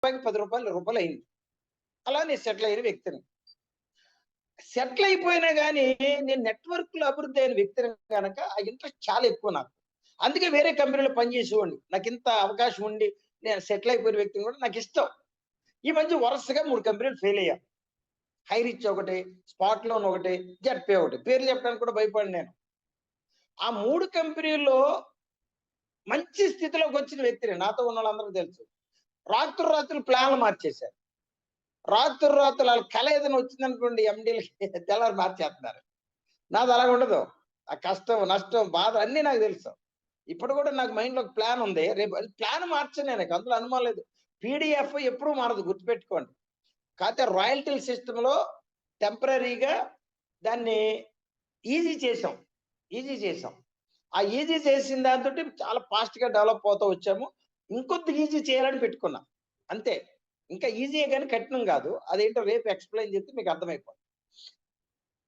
రూపాయికి 10 రూపాయలు 20 రూపాయలు అయింది. అలా నేను సెటిల్ అయిన వ్యక్తిని. సెటిల్ అయిపోయినా గానీ నేను నెట్వర్క్‌లో అభివృద్ధి అయిన వ్యక్తిని గనక ఆ ఇంట్రెస్ట్ చాలా ఎక్కువ నాకు. అందుకే వేరే కంపెనీలో పనిచేసేవాడిని. నాకింత అవకాశం ఉండి నేను సెటిల్ అయిపోయిన వ్యక్తిని కూడా నాకిష్టం. ఈ మధ్య వరుసగా 3 కంపెనీలు ఫెయిల్ అయ్యా. హైరిచ్ ఒకటి, స్పాట్ లోన్ ఒకటి, జెడ్‌పే ఒకటి. పేర్లు చెప్పడానికి కూడా భయపడను నేను. ఆ 3 కంపెనీల్లో మంచి స్థితిలోకొచ్చిన వ్యక్తిని. నాతో ఉన్నోళ్ళందరికీ తెలుసు. రాత్రులు ప్లాన్లు మార్చేశారు. రాత్రులు ఆళ్ళ కల ఏదైనా వచ్చిందనుకోండి ఎండీలకి తెల్లారి మార్చేస్తున్నారు. నాది అలాగుండదు. ఆ కష్టం, నష్టం, బాధ అన్నీ నాకు తెలుసు. ఇప్పుడు కూడా నాకు మైండ్‌లో ఒక ప్లాన్ ఉంది. రేపు అది ప్లాన్ మార్చను నేను. అందులో అనుమానం లేదు. పీడీఎఫ్ ఎప్పుడూ మారదు గుర్తుపెట్టుకోండి. కాకపోతే రాయల్టీల సిస్టమ్‌లో టెంపరరీగా దాన్ని ఈజీ చేసాం. ఈజీ చేసాం. ఆ ఈజీ చేసిన దాంతోటి చాలా ఫాస్ట్‌గా డెవలప్ అవుతూ వచ్చాము. ఇంకొద్దిగా ఈజీ చేయాలని పెట్టుకున్నా. అంతే. ఇంకా ఈజీయే గాని కఠినం కాదు. అదేంటో రేపు ఎక్స్‌ప్లెయిన్ చేస్తే మీకు అర్థమైపోద్ది.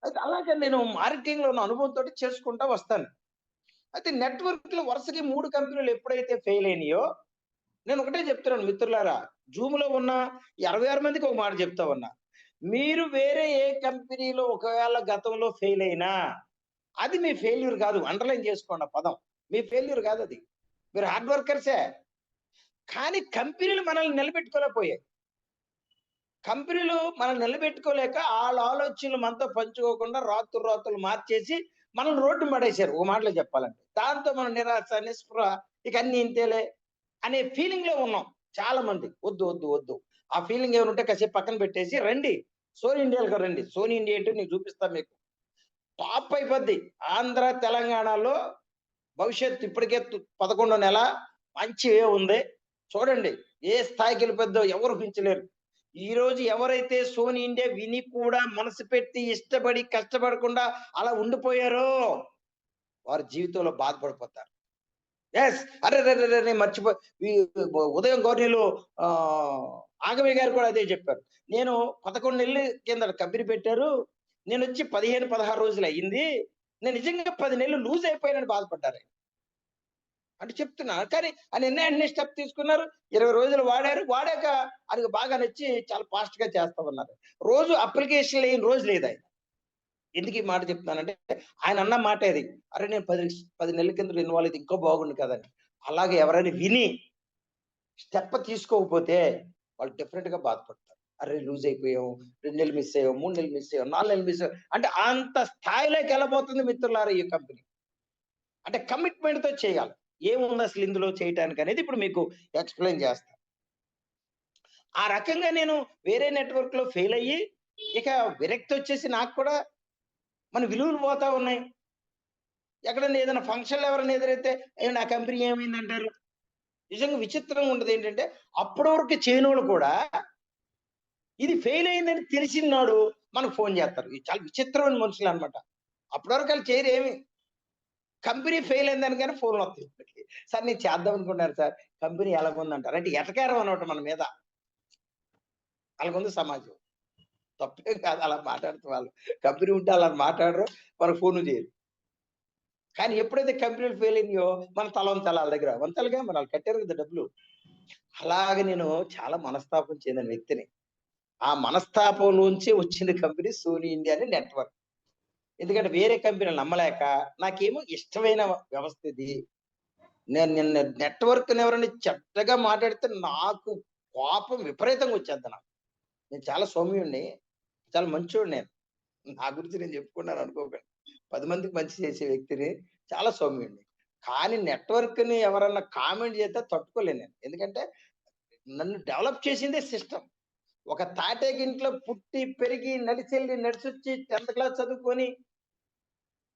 అయితే అలాగే నేను మార్కెటింగ్‌లో ఉన్న అనుభవంతోటి చేసుకుంటా వస్తాను. అయితే నెట్వర్క్‌లో వరుసగా 3 కంపెనీలు ఎప్పుడైతే ఫెయిల్ అయినాయో, నేను ఒకటే చెప్తున్నాను మిత్రులారా, జూమ్‌లో ఉన్న 26 మందికి ఒక మాట చెప్తా ఉన్నా. మీరు వేరే ఏ కంపెనీలో ఒకవేళ గతంలో ఫెయిల్ అయినా, అది మీ ఫెయిల్యూర్ కాదు. అండర్‌లైన్ చేసుకోండి ఆ పదం. మీ ఫెయిల్యూర్ కాదది. మీరు హార్డ్ వర్కర్సే. కానీ కంపెనీలు మనల్ని నిలబెట్టుకోలేకపోయాయి. కంపెనీలు మనల్ని నిలబెట్టుకోలేక ఆళ్ళ ఆలోచనలు మనతో పంచుకోకుండా రాత్రులు మార్చేసి మనల్ని రోడ్డున పడేశారు. ఓ మాటలో చెప్పాలంటే. దాంతో మనం నిరాశ, నిస్పృహ ఇక అన్నీ ఇంతేలే అనే ఫీలింగ్‌లో ఉన్నాం చాలా మంది. వద్దు. ఆ ఫీలింగ్ ఏమైనా ఉంటే కాసేపు పక్కన పెట్టేసి రండి. సోనీ ఇండియా‌లకు రండి. సోనీ ఇండియా ఏంటో నేను చూపిస్తా మీకు. టాప్ అయిపోద్ది. ఆంధ్ర, తెలంగాణలో భవిష్యత్తు ఇప్పటికే 11 నెల మంచి ఉంది. చూడండి ఏ స్థాయికెళ్ళిపోద్దో ఎవరు ఊహించలేరు. ఈరోజు ఎవరైతే సోనీ ఇండియా విని కూడా మనసు పెట్టి ఇష్టపడి కష్టపడకుండా అలా ఉండిపోయారో వారి జీవితంలో బాధపడిపోతారు. యెస్. అరెరెరెరె! మర్చిపో ఈ ఉదయం గౌర్నీలో ఆగమయ్య గారు కూడా అదే చెప్పారు. నేను 11 నెలల కిందట కంపెనీ పెట్టారు. నేనొచ్చి 15, 16 రోజులయింది. నేను నిజంగా 10 నెలలు లూజ్ అయిపోయానని బాధపడ్డారాయన. అంటే చెప్తున్నా. కానీ ఆయన ఎన్ని స్టెప్ తీసుకున్నారు. 20 రోజులు వాడారు. వాడాక ఆయనకు బాగా నచ్చి చాలా ఫాస్ట్‌గా చేస్తా ఉన్నారు. రోజు అప్లికేషన్ లేని రోజు లేదాయన. ఎందుకు ఈ మాట చెప్తున్నానంటే, ఆయన అన్న మాటే అది. అరె! నేను 10 నెలల కిందట ఇన్వాల్వ్ అయితే ఇంకా బాగుండు కదని. అలాగే ఎవరైనా విని స్టెప్ తీసుకోకపోతే వాళ్ళు డెఫినిట్‌గా బాధపడతారు. అరె! లూజ్ అయిపోయాం. 2 నెలలు మిస్ అయ్యాం. 3 నెలలు మిస్ అయ్యాం. 4 నెలలు మిస్ అయ్యాం. అంటే అంత స్థాయిలోకి ఎళ్ళబోతుంది మిత్రులారా ఈ కంపెనీ. అంటే కమిట్మెంట్‌తో చేయాలి. ఏముంది అసలు ఇందులో చేయటానికి అనేది ఇప్పుడు మీకు ఎక్స్‌ప్లెయిన్ చేస్తా. ఆ రకంగా నేను వేరే నెట్వర్క్‌లో ఫెయిల్ అయ్యి, ఇక విరక్తొచ్చేసి నాకు కూడా మన విలువలు పోతా ఉన్నాయి. ఎక్కడన్నా ఏదైనా ఫంక్షన్‌లో ఎవరైనా ఎదురైతే, "ఏవండీ ఆ కంపెనీ ఏమైందంటారు?" నిజంగా విచిత్రంగా ఉండేదేంటంటే, అప్పటి వరకు చేయనోళ్ళు కూడా ఇది ఫెయిల్ అయిందని తెలిసిన నాడు మనకు ఫోను చేస్తారు. ఇది చాలా విచిత్రమైన మనుషులనమాట. అప్పటి వరకు ఆళ్ళు చేయరు ఏమి. కంపెనీ ఫెయిల్ అయిందనగానే ఫోన్‌లొస్తాయి వీళ్ళకి. "సార్ నేను చేద్దాం అనుకున్నాను సార్. కంపెనీ ఎలాగుందంటారు?" అంటే ఎటకారం అనమాట మన మీద. అలాగుంది సమాజం. తప్పేం కాదు అలా మాట్లాడితే వాళ్ళు. కంపెనీ ఉంటే అలా మాట్లాడరు. మనకు ఫోను చేయరు. కానీ ఎప్పుడైతే కంపెనీలు ఫెయిల్ అయినాయో మన తల వంచాలి ఆళ్ళ దగ్గర. వంచాలిగా మరి ఆళ్ళు కట్టారు కదా డబ్బులు. అలాగే నేను చాలా మనస్తాపం చెందిన వ్యక్తిని. ఆ మనస్తాపంలోంచి వచ్చిన కంపెనీ సోనీ ఇండియా అనే నెట్వర్క్. ఎందుకంటే వేరే కంపెనీలు నమ్మలేక నాకేమో ఇష్టమైన వ్యవస్థ ఇది. నేను నిన్న నెట్వర్క్‌ని ఎవరైనా చెడ్డగా మాట్లాడితే నాకు కోపం విపరీతంగా వచ్చేద్ది నాకు. నేను చాలా సౌమ్యుడిని. చాలా మంచోడిని నేను. నా గురించి నేను చెప్పుకున్నాను అనుకోకండి. 10 మందికి మంచి చేసే వ్యక్తిని. చాలా సౌమ్యుడిని. కానీ నెట్వర్క్‌ని ఎవరన్నా కామెంట్ చేస్తే తట్టుకోలేను నేను. ఎందుకంటే నన్ను డెవలప్ చేసిందే సిస్టమ్. ఒక తాటేకింట్లో పుట్టి, పెరిగి, నడిచెళ్ళి, నడిసొచ్చి 10థ్ క్లాస్ చదువుకొని,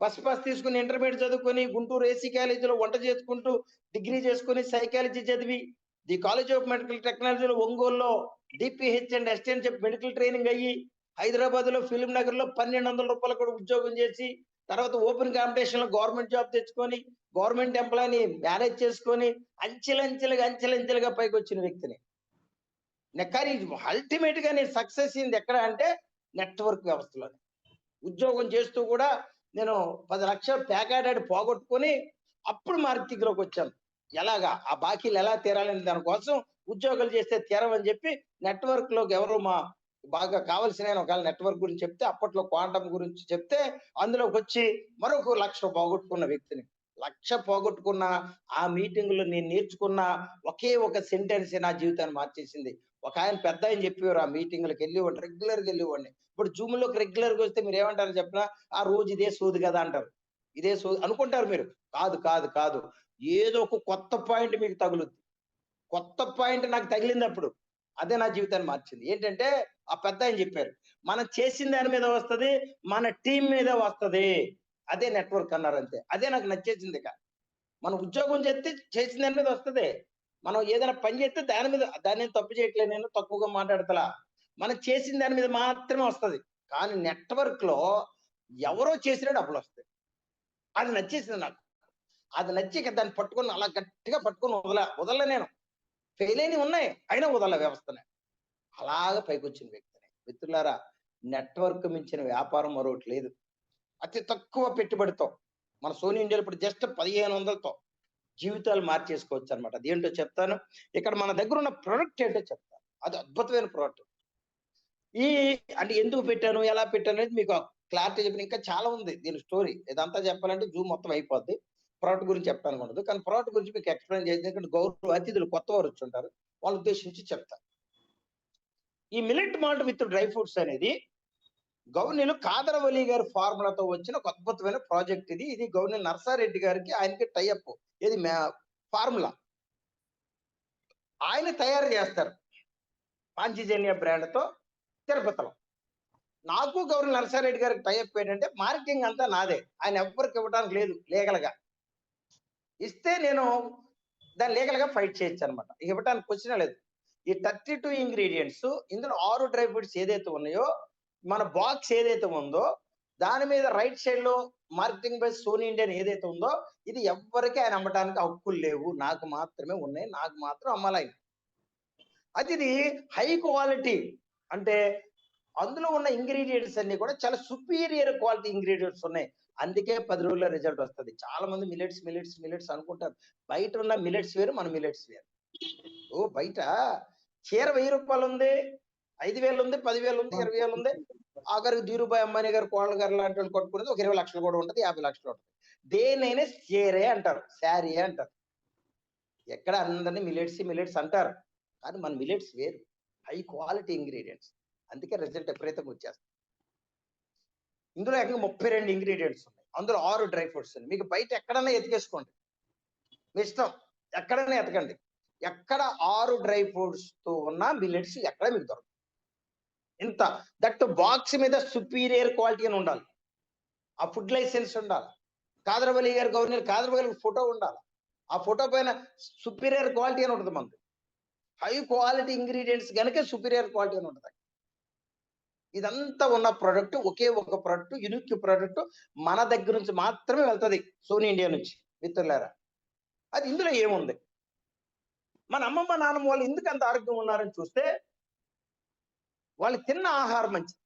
ఫస్ట్ క్లాస్ తీసుకొని, ఇంటర్మీడియేట్ చదువుకొని, గుంటూరు ఏసీ కాలేజీలో వంట చేసుకుంటూ, డిగ్రీ చేసుకొని, సైకాలజీ చదివి, ది కాలేజ్ ఆఫ్ మెడికల్ టెక్నాలజీలో ఒంగోలులో డీపీహెచ్ అండ్ ఎస్టీ అని చెప్పి మెడికల్ ట్రైనింగ్ అయ్యి, హైదరాబాద్‌లో ఫిల్మ్ నగర్‌లో రూ. 1,200 కూడా ఉద్యోగం చేసి, తర్వాత ఓపెన్ కాంపిటీషన్‌లో గవర్నమెంట్ జాబ్ తెచ్చుకొని, గవర్నమెంట్ ఎంప్లాయ్‌ని మేనేజ్ చేసుకొని, అంచెలంచెలుగా పైకొచ్చిన వ్యక్తిని. కానీ అల్టిమేట్‌గా నేను సక్సెస్ అయింది ఎక్కడ అంటే నెట్వర్క్ వ్యవస్థలోనే. ఉద్యోగం చేస్తూ కూడా నేను 10,00,000 ప్యాకేటెడ్ పోగొట్టుకొని అప్పుడు మార్కెటింగ్‌లోకొచ్చాను. ఎలాగా? ఆ బాకీలు ఎలా తీరాలనే దాని కోసం ఉద్యోగాలు చేస్తే తీరమని చెప్పి నెట్వర్క్ లోకి ఎవరు బాగా కావాల్సిన ఆయన ఒకవేళ నెట్వర్క్ గురించి చెప్తే, అప్పట్లో క్వాంటమ్ గురించి చెప్తే అందులోకి వచ్చి మరొక 1,00,000 పోగొట్టుకున్న వ్యక్తిని. 1,00,000 పోగొట్టుకున్న ఆ మీటింగ్ లో నేను నేర్చుకున్న ఒకే ఒక సెంటెన్స్ నా జీవితాన్ని మార్చేసింది. ఒక ఆయన పెద్ద ఆయన చెప్పేవారు, ఆ మీటింగ్‌లకి వెళ్ళేవాడిని, రెగ్యులర్‌గా వెళ్ళేవాడిని. ఇప్పుడు జూమ్‌లోకి రెగ్యులర్‌గా వస్తే మీరేమంటారో చెప్పనా? ఆ రోజు ఇదే సోది కదా అంటారు. ఇదే సోది అనుకుంటారు మీరు. కాదు, కాదు, కాదు. ఏదో ఒక కొత్త పాయింట్ మీకు తగులుద్ది. కొత్త పాయింట్ నాకు తగిలిందప్పుడు. అదే నా జీవితాన్ని మార్చింది. ఏంటంటే ఆ పెద్దాయన చెప్పారు. మనం చేసిన దాని మీద వస్తది. మన టీమ్ మీద వస్తది. అదే నెట్వర్క్ అన్నారంతే. అదే నాకు నచ్చేసిందిక. మనం ఉద్యోగం చేస్తే చేసిన దాని మీద వస్తది. మనం ఏదైనా పని చేస్తే దాని మీద, దాన్నేం తప్పు చేయట్లేదు నేను, తక్కువగా మాట్లాడతలా. మనం చేసిన దాని మీద మాత్రమే వస్తది. కానీ నెట్వర్క్‌లో ఎవరో చేసిన డబ్బులొస్తాయి. అది నచ్చేసింది నాకు. అది నచ్చి ఇక దాన్ని పట్టుకొని అలా గట్టిగా పట్టుకొని వదలలే నేను. ఫెయిల్ అయినవి ఉన్నాయి. అయినా వదలలే వ్యవస్థని. అలాగా పైకొచ్చిన వ్యక్తిని. మిత్రులారా, నెట్వర్క్ మించిన వ్యాపారం మరొకటి లేదు. అతి తక్కువ పెట్టుబడితో మన సోనీ ఇండియాలో ఇప్పుడు జస్ట్ 1500తో జీవితాలు మార్చేసుకోవచ్చనమాట. అదేంటో చెప్తాను. ఇక్కడ మన దగ్గరున్న ప్రొడక్ట్ ఏంటో చెప్తాను. అది అద్భుతమైన ప్రొడక్ట్. ఈ అంటే ఎందుకు పెట్టాను, ఎలా పెట్టాను అనేది మీకు క్లారిటీ చెప్పిన ఇంకా చాలా ఉంది దీని స్టోరీ. ఇదంతా చెప్పాలంటే జూమ్ మొత్తం అయిపోద్ది. ప్రొడక్ట్ గురించి చెప్పడానికుండదు. కానీ ప్రొడక్ట్ గురించి మీకు ఎక్స్‌ప్లెయిన్ చేసి, ఎందుకంటే గౌరవ అతిథులు కొత్తవారు వచ్చుంటారు. వాళ్ళని ఉద్దేశించి చెప్తా. ఈ millet malt with dry fruits అనేది గవర్నీలు కాదరవల్లి గారి ఫార్ములాతో వచ్చిన ఒక అద్భుతమైన ప్రాజెక్ట్ ఇది. ఇది గవర్నర్ నర్సారెడ్డి గారికి ఆయనకి టై అప్. ఇది ఫార్ములా. ఆయన తయారు చేస్తారు. పాంచజన్య బ్రాండ్‌తో తిరుపతిలో. నాకు గవర్నర్ నర్సారెడ్డి గారికి టై అప్ ఏంటంటే మార్కెటింగ్ అంతా నాదే. ఆయన ఎవ్వరికి ఇవ్వడానికి లేదు లీగల్‌గా. ఇస్తే నేను దాన్ని లీగల్‌గా ఫైట్ చేయొచ్చనమాట. ఇవ్వటానికి క్వెషనే లేదు. ఈ 32 ఇంగ్రీడియెంట్స్ ఇందులో 6 డ్రై ఫ్రూట్స్ ఏదైతే ఉన్నాయో, మన బాక్స్ ఏదైతే ఉందో, దాని మీద రైట్ సైడ్‌లో మార్కెటింగ్ బై సోనీ ఇండియా అని ఏదైతే ఉందో, ఇది ఎవ్వరికీ ఆయన అమ్మటానికి హక్కులు లేవు. నాకు మాత్రమే ఉన్నాయి. నాకు మాత్రం అమ్మాలాయన. ఇది హై క్వాలిటీ. అంటే అందులో ఉన్న ఇంగ్రీడియెంట్స్ అన్ని కూడా చాలా సుపీరియర్ క్వాలిటీ ఇంగ్రీడియెంట్స్ ఉన్నాయి. అందుకే 10 రోజుల్లో రిజల్ట్ వస్తది. చాలా మంది మిల్లెట్స్ అనుకుంటారు. బయట ఉన్న మిల్లెట్స్ వేరు, మన మిల్లెట్స్ వేరు. బయట చీర రూ. 1000 ఉంది, 5,000 ఉంది, 10,000 ఉంది, 20,000 ఉంది. ఆఖరికి ధీరుభాయ్ అంబానీ గారు, కోడలు గారు లాంటి వాళ్ళు కొట్టుకునేది ఒక 20,00,000 కూడా ఉంటది, 50,00,000 ఉంటది. దేన్నైనా చీరే అంటారు, శారీయే అంటారు. ఎక్కడ అందరిని మిల్లెట్స్ అంటారు. కానీ మన మిల్లెట్స్ వేరు. High quality ingredients. అందుకే రిజల్ట్ విపరీతంగా వచ్చేస్తుంది. ఇందులో ఏకంగా 32 ఇంగ్రీడియెంట్స్ ఉన్నాయి. అందులో 6 డ్రై ఫ్రూట్స్ ఉన్నాయి. మీకు బయట ఎక్కడన్నా ఎతికేసుకోండి. మీ ఇష్టం. ఎక్కడైనా ఎతకండి. ఎక్కడ 6 డ్రై ఫ్రూట్స్ తో ఉన్న మిల్లెట్స్ ఎక్కడ మీకు దొరకవు. ఇంత దట్ బాక్స్ మీద సుపీరియర్ క్వాలిటీ అని ఉండాలి. ఆ ఫుడ్ లైసెన్స్ ఉండాలి. కాదరవల్లి గారు, గవర్నర్ కాదరవల్లి గారి ఫోటో ఉండాలి. ఆ ఫోటో పైన సుపీరియర్ క్వాలిటీ అని ఉంటుంది మనది. హై క్వాలిటీ ఇంగ్రీడియెంట్స్ గనుక సుపీరియర్ క్వాలిటీ అని ఉంటది. ఇదంతా ఉన్న ప్రొడక్ట్, ఒకే ఒక ప్రొడక్ట్, యూనిక్ ప్రొడక్ట్ మన దగ్గర నుంచి మాత్రమే వెళ్తది సోనీ ఇండియా నుంచి. మిత్రులారా, అది ఇందులో ఏముంది? మన అమ్మమ్మ నాన్నమ్మ వాళ్ళు ఎందుకు అంత ఆరోగ్యంగా ఉన్నారని చూస్తే, వాళ్ళు తిన్న ఆహారం మంచిది.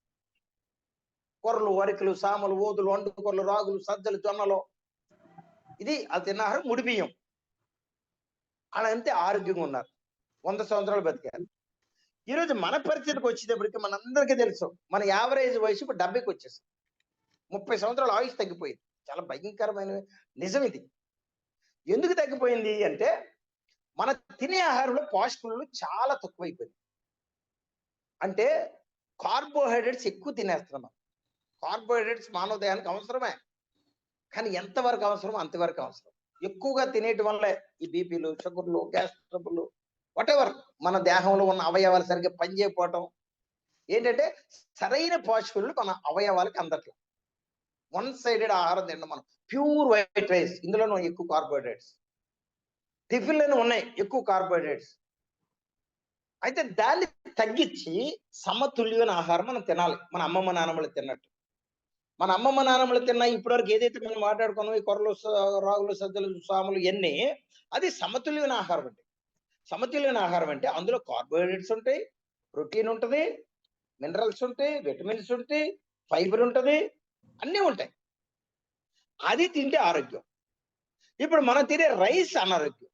కొర్రలు, వరికలు, సామలు, ఓదులు, వండుకొర్రలు, రాగులు, సజ్జలు, జొన్నలు, ఇది అది తిన్న ఆహారం. ముడి బియ్యం. అలా అంతే ఆరోగ్యంగా ఉన్నారు. 100 సంవత్సరాలు బతికారు. ఈరోజు మన పరిస్థితికి వచ్చేటప్పటికి మనందరికీ తెలుసు, మన యావరేజ్ వయసు ఇప్పుడు 70కి వచ్చేసింది. 30 సంవత్సరాల ఆయుష్ తగ్గిపోయింది. చాలా భయంకరమైన నిజం ఇది. ఎందుకు తగ్గిపోయింది అంటే, మన తినే ఆహారంలో పోషకాలు చాలా తక్కువైపోయింది. అంటే కార్బోహైడ్రేట్స్ ఎక్కువ తినేస్తున్నాం. కార్బోహైడ్రేట్స్ మానవ దేహానికి అవసరమే. కానీ ఎంతవరకు అవసరమో అంతవరకు అవసరం. ఎక్కువగా తినేటి వల్లే ఈ బీపీలు, షుగర్లు, గ్యాస్ ట్రబుల్, వాటెవర్ మన దేహంలో ఉన్న అవయవాలు సరిగ్గా పనిచేయకపోవటం. ఏంటంటే సరైన పోషకాలు మన అవయవాలకు అందట్లేదు. వన్ సైడెడ్ ఆహారం తినడం మనం. ప్యూర్ వైట్ రైస్, ఇందులోనూ ఎక్కువ కార్బోహైడ్రేట్స్. టిఫిన్లను ఉన్నాయి ఎక్కువ కార్బోహైడ్రేట్స్. అయితే దాన్ని తగ్గించి సమతుల్యమైన ఆహారం మనం తినాలి. మన అమ్మమ్మ నాన్నమ్మలు తిన్నట్టు. మన అమ్మమ్మ నాన్నమ్మలు తిన్న ఇప్పటివరకు ఏదైతే మనం మాట్లాడుకున్నాం, ఈ కొర్రలు, రాగులు, సజ్జలు, సాములు ఇవన్నీ, అది సమతుల్యమైన ఆహారం అండి. సమతుల్యమైన ఆహారం అంటే అందులో కార్బోహైడ్రేట్స్ ఉంటాయి, ప్రోటీన్ ఉంటది, మినరల్స్ ఉంటాయి, విటమిన్స్ ఉంటాయి, ఫైబర్ ఉంటది, అన్నీ ఉంటాయి. అది తింటే ఆరోగ్యం. ఇప్పుడు మనం తినే రైస్ అనారోగ్యం.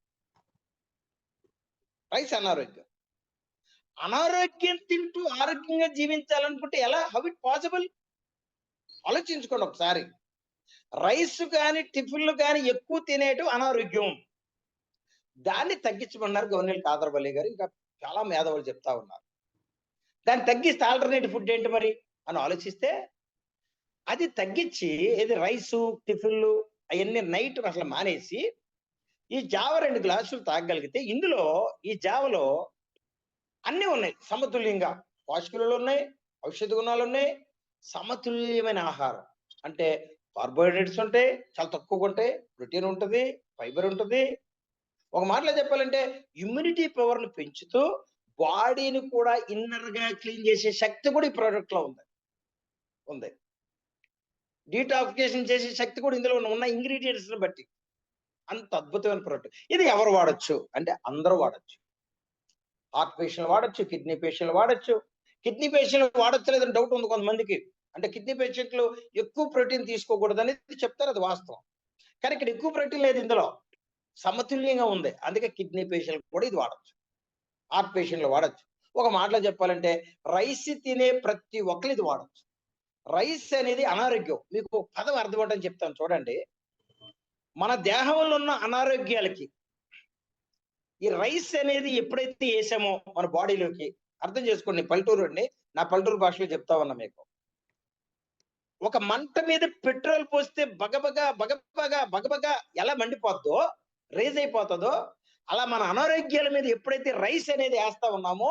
రైస్ అనారోగ్యం. అనారోగ్యం తింటూ ఆరోగ్యంగా జీవించాలనుకుంటే ఎలా? How it possible? ఆలోచించుకోండి ఒకసారి. రైస్ కానీ టిఫిన్లు కానీ ఎక్కువ తినేయటం అనారోగ్యం. దాన్ని తగ్గించమన్నారు గవర్నర్ కాదర్వల్లి గారు. ఇంకా చాలా మేధావులు చెప్తా ఉన్నారు. దాన్ని తగ్గిస్తే ఆల్టర్నేటివ్ ఫుడ్ ఏంటి మరి అని ఆలోచిస్తే, అది తగ్గించి ఏది రైసు టిఫిన్లు అవన్నీ నైట్ అసలు మానేసి ఈ జావ 2 గ్లాసులు తాగగలిగితే, ఇందులో ఈ జావలో అన్నీ ఉన్నాయి సమతుల్యంగా. పోషక విలువలు ఉన్నాయి, ఔషధ గుణాలు ఉన్నాయి, సమతుల్యమైన ఆహారం. అంటే కార్బోహైడ్రేట్స్ ఉంటాయి, చాలా తక్కువగా ఉంటాయి, ప్రోటీన్ ఉంటుంది, ఫైబర్ ఉంటుంది. ఒక మాటలో చెప్పాలంటే ఇమ్యూనిటీ పవర్‌ని పెంచుతూ బాడీని కూడా ఇన్నర్‌గా క్లీన్ చేసే శక్తి కూడా ఈ ప్రొడక్ట్‌లో ఉంది. డీటాక్సిఫికేషన్ చేసే శక్తి కూడా ఇందులో ఉన్న ఇంగ్రీడియెంట్స్‌ని బట్టి. అంత అద్భుతమైన ప్రొడక్ట్. ఇది ఎవరు వాడొచ్చు అంటే అందరూ వాడొచ్చు. హార్ట్ పేషెంట్‌లు వాడొచ్చు, కిడ్నీ పేషెంట్‌లు వాడొచ్చు. కిడ్నీ పేషెంట్‌లు వాడొచ్చో లేదని డౌట్ ఉంది కొంతమందికి. అంటే కిడ్నీ పేషెంట్‌లు ఎక్కువ ప్రోటీన్ తీసుకోకూడదనేది చెప్తారు, అది వాస్తవం. కానీ ఇక్కడ ఎక్కువ ప్రోటీన్ లేదు ఇందులో. సమతుల్యంగా ఉంది. అందుకే కిడ్నీ పేషెంట్‌లు కూడా ఇది వాడొచ్చు. హార్ట్ పేషెంట్‌లు వాడొచ్చు. ఒక మాటలో చెప్పాలంటే రైస్ తినే ప్రతి ఒక్కళ్ళు ఇది వాడొచ్చు. రైస్ అనేది అనారోగ్యం. మీకు ఒక పదం అర్థమవ్వడానికి చెప్తాను చూడండి. మన దేహంలో ఉన్న అనారోగ్యాలకి ఈ రైస్ అనేది ఎప్పుడైతే ఏసామో మన బాడీలోకి, అర్థం చేసుకోండి, పల్లెటూరోడిని. నా పల్లెటూరు భాషలో చెప్తా ఉన్నా మీకు. ఒక మంట మీద పెట్రోల్ పోస్తే బగబగ ఎలా మండిపోద్దో, రైజ్ అయిపోతుందో, అలా మన అనారోగ్యాల మీద ఎప్పుడైతే రైస్ అనేది ఏస్తా ఉన్నామో,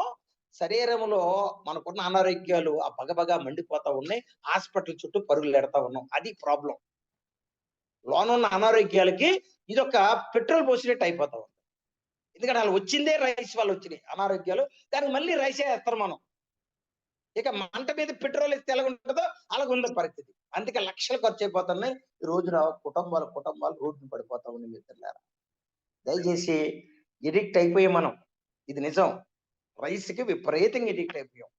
శరీరంలో మనకున్న అనారోగ్యాలు ఆ బగబగ మండిపోతా ఉన్నాయి. హాస్పిటల్ చుట్టూ పరుగులెడతా ఉన్నాం. అది ప్రాబ్లమ్. లోనున్న అనారోగ్యాలకి ఇదొక పెట్రోల్ పోసినట్టు అయిపోతా ఉంది. ఎందుకంటే ఆళ్ళు వచ్చిందే రైస్ వల్ల వచ్చినాయి అనారోగ్యాలు. దానికి మళ్ళీ రైసే ఏస్తారు మనం. ఇక మంట మీద పెట్రోల్ ఎస్తే ఎలాగుంటదో అలాగుంది పరిస్థితి. అందుకే లక్షలు ఖర్చయిపోతున్నాయి. ఈ రోజున కుటుంబాలు రోడ్డున పడిపోతా ఉన్నాయి మిత్రులారా. దయచేసి ఎడిక్ట్ అయిపోయాం మనం. ఇది నిజం. రైస్‌కి విపరీతంగా ఎడిక్ట్ అయిపోయాం.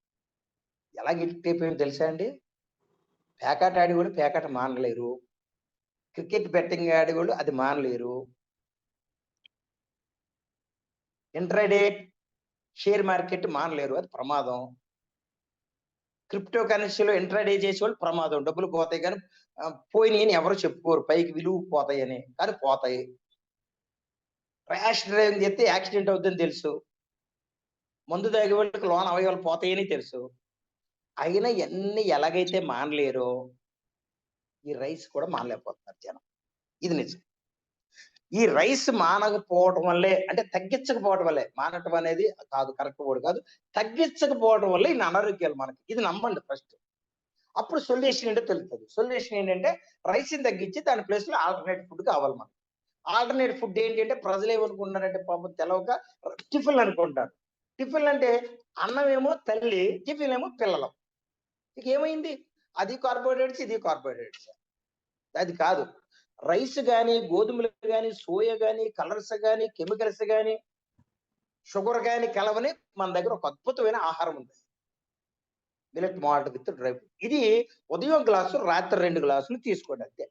ఎలాగ ఎడిక్ట్ అయిపోయామో తెలుసా అండి? పేకాట ఆడేవాళ్ళు పేకాట మానలేరు. క్రికెట్ బెట్టింగ్ ఆడేవాళ్ళు అది మానలేరు. ఇంట్రాడే షేర్ మార్కెట్ మానలేరు. అది ప్రమాదం. క్రిప్టో కరెన్సీలో ఇంట్రాడే చేసేవాళ్ళు ప్రమాదం. డబ్బులు పోతాయి గానీ పోయినాయని ఎవరు చెప్పుకోరు. పైకి విలువ పోతాయని. కానీ పోతాయి. ర్యాష్ డ్రైవింగ్ చేస్తే యాక్సిడెంట్ అవుద్దని తెలుసు. మందు తాగేవాళ్ళకి లోన అవయవాలు పోతాయని తెలుసు. అయినా ఇయన్నీ ఎలాగైతే మానలేరో, ఈ రైస్ కూడా మానలేకపోతున్నారు జనం. ఇది నిజం. ఈ రైస్ మానకపోవటం వల్లే, అంటే తగ్గించకపోవటం వల్లే, మానటం అనేది కాదు, కరెక్ట్ వర్డ్ కాదు. తగ్గించకపోవటం వల్ల ఇన్ని అనారోగ్యాలు మనకి. ఇది నమ్మండి ఫస్ట్. అప్పుడు సొల్యూషన్ ఏంటో తెలుస్తది. సొల్యూషన్ ఏంటంటే రైస్‌ని తగ్గించి దాని ప్లేస్‌లో ఆల్టర్‌నేట్ ఫుడ్ కావాలి మనకి. ఆల్టర్‌నేట్ ఫుడ్ ఏంటి అంటే ప్రజలేమనుకుంటున్నారంటే పాపం తెలవక టిఫిన్‌లు అనుకుంటారు. టిఫిన్‌లు అంటే అన్నమేమో తల్లి, టిఫినేమో పిల్లలు. ఇక ఏమైంది? అది కార్బోహైడ్రేట్స్, ఇది కార్బోహైడ్రేట్స్. అది కాదు. రైస్ గాని, గోధుమలు గాని, సోయా గాని, కలర్స్ గాని, కెమికల్స్ గాని, షుగర్ గాని కలవని మన దగ్గర ఒక అద్భుతమైన ఆహారం ఉంది. Millet malt with dry fruit. ఇది ఉదయం గ్లాసు, రాత్రి 2 గ్లాసులు తీసుకోండి అంతే.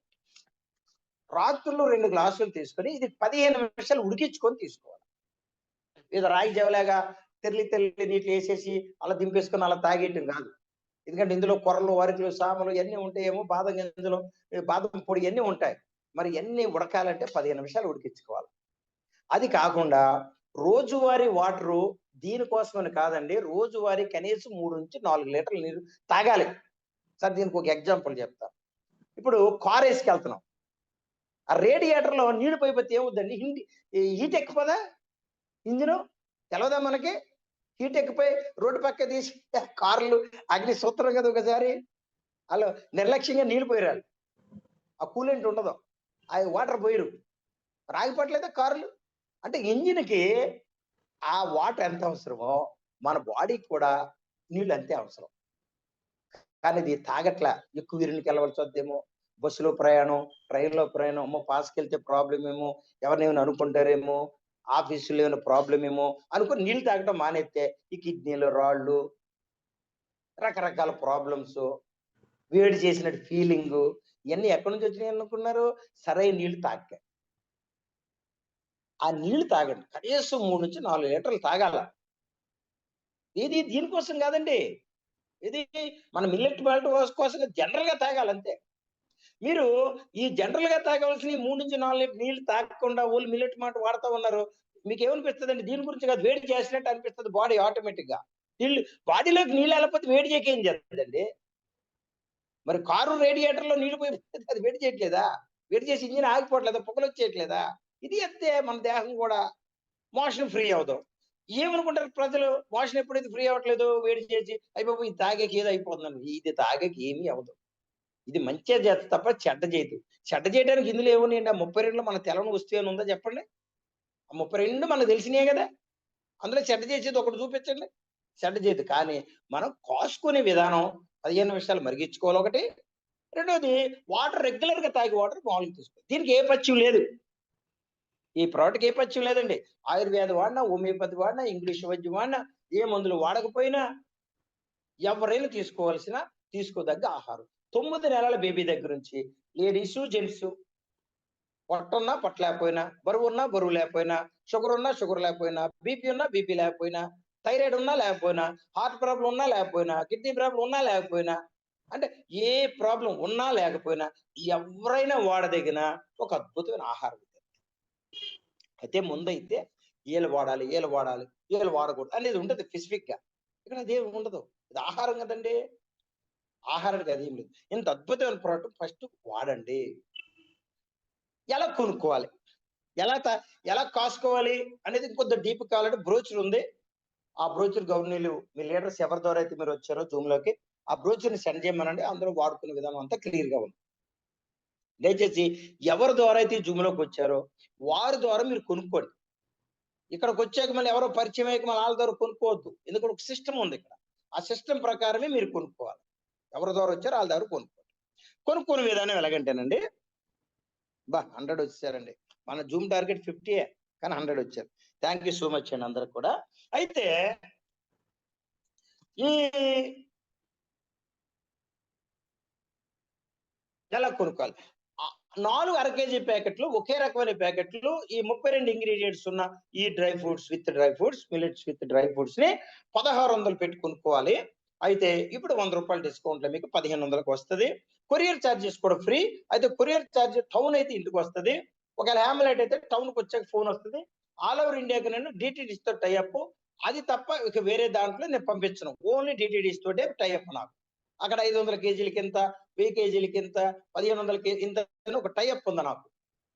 రాత్రులు 2 గ్లాసులు తీసుకొని ఇది 15 నిమిషాలు ఉడికించుకొని తీసుకోవాలి. ఏదో రాగి జావలాగా తెర్లి నీటిలో ఏసేసి అలా దింపేసుకొని అలా తాగేయటం కాదు. ఎందుకంటే ఇందులో కొర్రలు, అరికెలు, సామలు ఇయన్నీ ఉంటాయేమో, బాదం గింజలు, బాదం పొడి ఇయన్నీ ఉంటాయి. మరి ఇయన్నీ ఉడకాలంటే 15 నిమిషాలు ఉడికించుకోవాలి. అది కాకుండా రోజువారీ వాటరు దీనికోసమని కాదండి. రోజువారీ కనీసం 3-4 లీటర్ల నీరు తాగాలి. సార్ దీనికి ఒక ఎగ్జాంపుల్ చెప్తా. ఇప్పుడు కారేసుకెళ్తున్నాం. ఆ రేడియేటర్‌లో నీళ్లు పోయిపోతే ఏమవుద్దండి? Heat ఎక్కిపోదా engine? తెలవదా మనకి? హీట్ ఎక్కిపోయి రోడ్డు పక్క తీసి కార్లు అగ్ని సూత్రం కదా ఒకసారి. ఆళ్ళు నిర్లక్ష్యంగా నీళ్లు పోయరాళ్ళు. ఆ కూలెంట్ ఉండదు. ఆ వాటర్ పోయరు. ఆగిపోవట్లేదా కార్లు? అంటే ఇంజిన్‌కి ఆ వాటర్ ఎంత అవసరమో మన బాడీకి కూడా నీళ్ళు అంతే అవసరం. కానీ ఇది తాగట్లా. ఎక్కువ యూరిన్‌కెళ్ళవలసొద్దేమో, బస్సులో ప్రయాణం, ట్రైన్‌లో ప్రయాణం, అమ్మో! పాస్‌కెళ్తే ప్రాబ్లమ్ ఏమో, ఎవరినేమైనా అనుకుంటారేమో, ఆఫీస్‌లో ఏమైనా ప్రాబ్లమ్ ఏమో అనుకోని నీళ్ళు తాగటం మానేత్తే ఈ కిడ్నీలో రాళ్ళు, రకరకాల ప్రాబ్లమ్సు, వేడి చేసినట్టు ఫీలింగు, ఇయన్నీ ఎక్కడి నుంచి వచ్చినాయి అనుకున్నారు? సరైన నీళ్ళు తాగితే. ఆ నీళ్లు తాగండి. కనీసం 3-4 లీటర్లు తాగాల. ఇది దీనికోసం కాదండి. ఇది మన మిల్లెట్ మాల్ట్ కోసం జనరల్‌గా తాగాలంతే. మీరు ఈ జనరల్‌గా తాగవలసిన 3-4 లీటర్ నీళ్లు తాగకుండా ఓన్లీ మిల్లెట్ మాల్ట్ వాడతా ఉన్నారు. మీకేమనిపిస్తదండి? దీని గురించి కాదు, వేడి చేసినట్టు అనిపిస్తది బాడీ ఆటోమేటిక్‌గా. నీళ్లు బాడీలోకి నీళ్ళు ఎళ్ళకపోతే వేడి చేయక ఏం చేస్తదండి? మరి కారు రేడియేటర్‌లో నీళ్లు పోయిపోతే అది వేడి చేయట్లేదా? వేడి చేసి ఇంజిన్ ఆగిపోవట్లేదా? పొగలొచ్చేయట్లేదా? ఇది అంతే మన దేహం గూడా. మోషన్ ఫ్రీ అవ్వదు. ఏమనుకుంటారు ప్రజలు? మోషన్ ఎప్పుడైతే ఫ్రీ అవ్వట్లేదు వేడి చేసి, అయ్య బాబోయ్! ఇది తాగాక ఏదో అయిపోతుందని. ఇది తాగాక ఏమీ అవ్వదు. ఇది మంచే చేత్తది తప్ప చెడ్డ చేయదు. చెడ్డ చేయడానికి ఇందులో ఏమున్నాయండి? ఆ 32లో మనకు తెలవని వస్తువు ఏమైనా ఉందా చెప్పండి? ఆ 32 మనకు తెలిసినయే గదా! అందులో చెడ్డ చేసేది ఒకటి చూపించండి. చెడ్డ చేయదు. కానీ మనం కాసుకునే విధానం 15 నిమిషాలు మరిగించుకోవాలి ఒకటి. రెండోది వాటర్ రెగ్యులర్‌గా తాగే వాటర్ మామూలుగా తీసుకోవాలి. దీనికి ఏ పథ్యం లేదు. ఈ ప్రోడక్ట్‌కి ఏ పథ్యం లేదండి. ఆయుర్వేదం వాడినా, హోమియోపతి వాడినా, ఇంగ్లీష్ వైద్యం వాడినా, ఏ మందులు వాడకపోయినా ఎవరైనా తీసుకోదగ్గ ఆహారం. 9 నెలల బేబీ దగ్గర నుంచి లేడీసు, జెంట్సు పొట్టున్నా, పొట్ట లేకపోయినా, బరువున్నా, బరువు లేకపోయినా, షుగరున్నా, షుగర్ లేకపోయినా, బీపీ ఉన్నా, బీపీ లేకపోయినా, థైరాయిడ్ ఉన్నా లేకపోయినా, హార్ట్ ప్రాబ్లమ్ ఉన్నా లేకపోయినా, కిడ్నీ ప్రాబ్లమ్ ఉన్నా లేకపోయినా, అంటే ఏ ప్రాబ్లమ్ ఉన్నా లేకపోయినా ఎవరైనా వాడదగిన ఒక అద్భుతమైన ఆహారం ఇది. అయితే ముందైతే ఈళ్ళు వాడాలి, ఈళ్ళు వాడకూడదు అనేది ఉంటది స్పెసిఫిక్‌గా. ఇక్కడ అదేమి ఉండదు. ఇది ఆహారం గదండీ! ఆహారానికి అదేం లేదు. ఇంత అద్భుతమైన ప్రోడక్ట్ ఫస్ట్ వాడండి. ఎలా కొనుక్కోవాలి? ఎలా త ఎలా కాసుకోవాలి అనేది ఇంకొంచెం డీప్ కావాలంటే బ్రోచర్ ఉంది. ఆ బ్రోచర్ గౌర్నీలు మీ లీడర్స్ ఎవరి ద్వారా అయితే మీరొచ్చారో జూమ్‌లోకి, ఆ బ్రోచర్‌ని సెండ్ చేయమనండి. అందులో వాడుకునే విధానం అంతా క్లియర్‌గా ఉంది. దయచేసి ఎవరి ద్వారా అయితే ఈ జూమ్‌లోకొచ్చారో వారి ద్వారా మీరు కొనుక్కోండి. ఇక్కడికొచ్చాక మళ్ళీ ఎవరో పరిచయం అయ్యాక మళ్ళీ ఆళ్ళ ద్వారా కొనుక్కోవద్దు. ఎందుకంటే ఒక సిస్టమ్ ఉంది ఇక్కడ. ఆ సిస్టమ్ ప్రకారమే మీరు కొనుక్కోవాలి. ఎవరి ద్వారా వచ్చారో ఆళ్ళ ద్వారా కొనుక్కోండి. కొనుక్కునే విధానం ఎలాగంటేనండి, 100 వచ్చేసారండి. మన జూమ్ టార్గెట్ 50యే. కానీ 100 వచ్చారు. థాంక్ యూ సో మచ్ అండి అందరికి కూడా. అయితే ఈ ఎలా కొనుక్కోవాలి? 4 అర కేజీ ప్యాకెట్లు ఒకే రకమైన ప్యాకెట్లు ఈ 32 ఇంగ్రీడియెంట్స్ ఉన్న ఈ dry fruits, millets with dry ఫ్రూట్స్‌ని 1600 పెట్టి కొనుక్కోవాలి. అయితే ఇప్పుడు రూ. 100 డిస్కౌంట్‌లో మీకు 1500కి వస్తది. కొరియర్ చార్జెస్ కూడా ఫ్రీ. అయితే కొరియర్ చార్జ్ టౌన్ అయితే ఇంటికొస్తది. ఒకవేళ హామ్లెట్ అయితే టౌన్‌కొచ్చాక ఫోన్ వస్తది. ఆల్ ఓవర్ ఇండియాకి నేను డీటీడీస్‌తో టై అప్. అది తప్ప ఇక వేరే దాంట్లో నేను పంపించను. ఓన్లీ డీటీడీస్ తోటే టై అప్ నాకు. అక్కడ 500 కేజీలకింత, 1000 కేజీలకింత, 1500 ఇంత అని ఒక టై అప్ ఉంది నాకు.